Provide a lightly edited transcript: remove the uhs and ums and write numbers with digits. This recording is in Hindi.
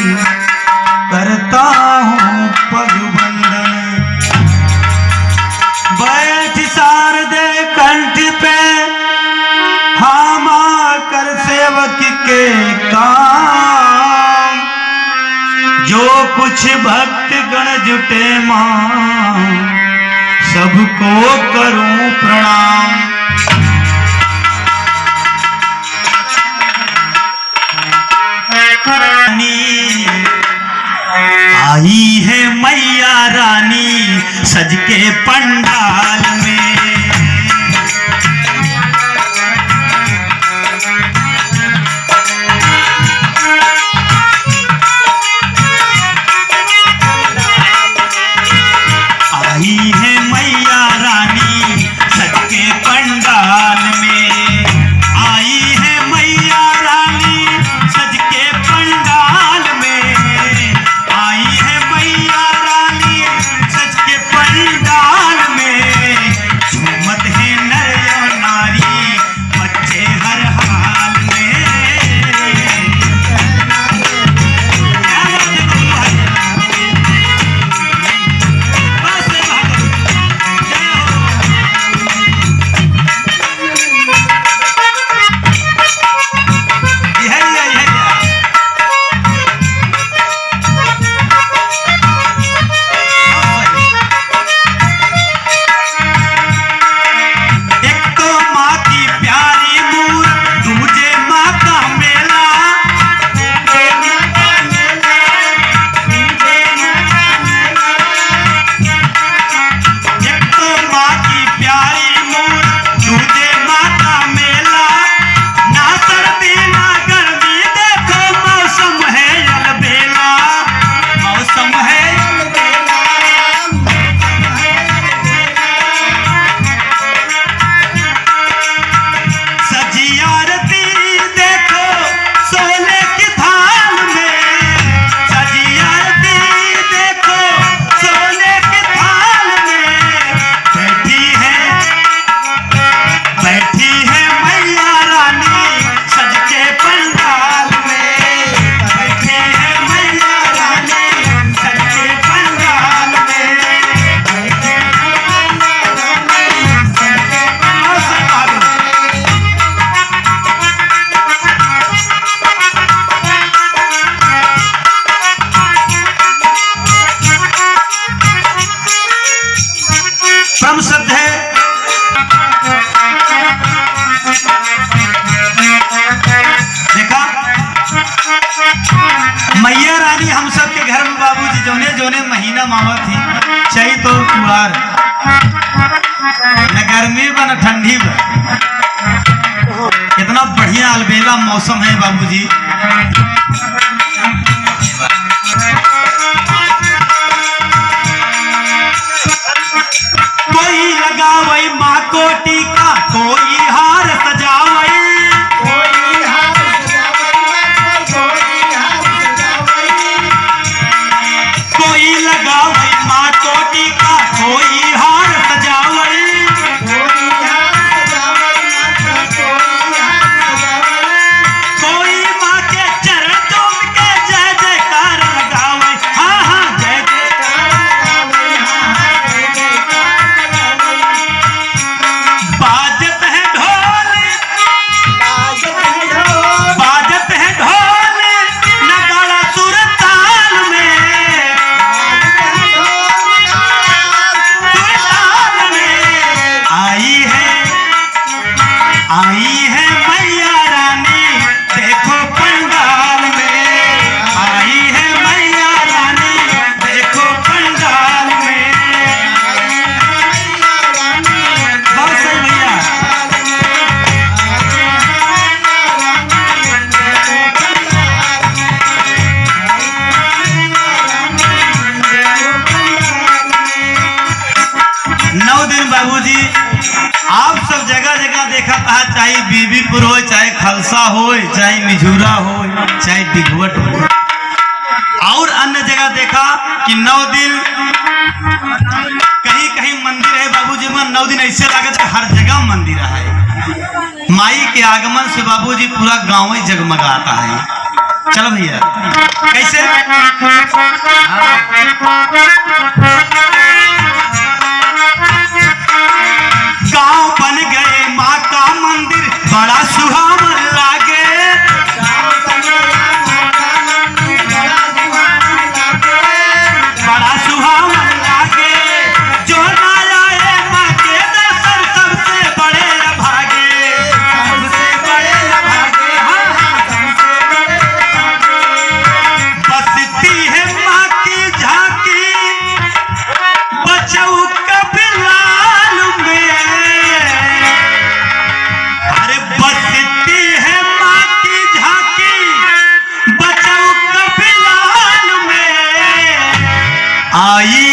करता हूँ पगबंधन। बैठ शारदे कंठ पे हम आकर सेवक के काम, जो कुछ भक्त गण जुटे मां सबको करूं प्रणाम। आई है मैया रानी सज के पंडाल में, आई है मैया रानी सज के पंडाल में, आई है मैया रानी सज के पंडाल में, आई है मैया रानी सज के पंडाल में। झूमत है नर और नारी बच्चे हर हाल में। मैया रानी हम सब के घर में बाबूजी जोने जोने महीना मावा थी, चाहे तो कुआर न गर्मी बा न ठंडी बा, इतना बढ़िया अलबेला मौसम है बाबूजी। कोई लगावई माँ को टीका, कोई हार सजावई, कोई लगावई माँ को टीका, कोई हार सजावई, कोई माँ के चरण चूम के जय जयकार लगावई। हाँ हाँ जय जयकार बाजत है ढोल, बाजत है ढोल नगाड़ा सुर ताल में, आई है मैया रानी देखो पंडाल में, आई है मैया रानी देखो पंडाल में। बहुत सही भैया। नौ दिन बाबूजी आप सब जगह जगह देखा था, चाहे बीबीपुर हो, चाहे खलसा हो, चाहे मिझूरा हो, चाहे डिघवट हो, और अन्य जगह देखा कि 9 दिन कहीं कहीं मंदिर है बाबूजी में। 9 दिन ऐसे लागत कि हर जगह मंदिर है। माई के आगमन से बाबूजी पूरा गांव ही जगमगाता है। चलो भैया कैसे गांव बन गए माँ का मंदिर बड़ा सुहावन लागे बड़ा सुहावन लागे जो ना आए माँ के दर्शन सबसे बड़े भागे सबसे बड़े भागे बसती है माँ की झांकी बचाऊ कभी लाल में अरे बसती है माँ की झांकी बचाऊ कभी लाल में आई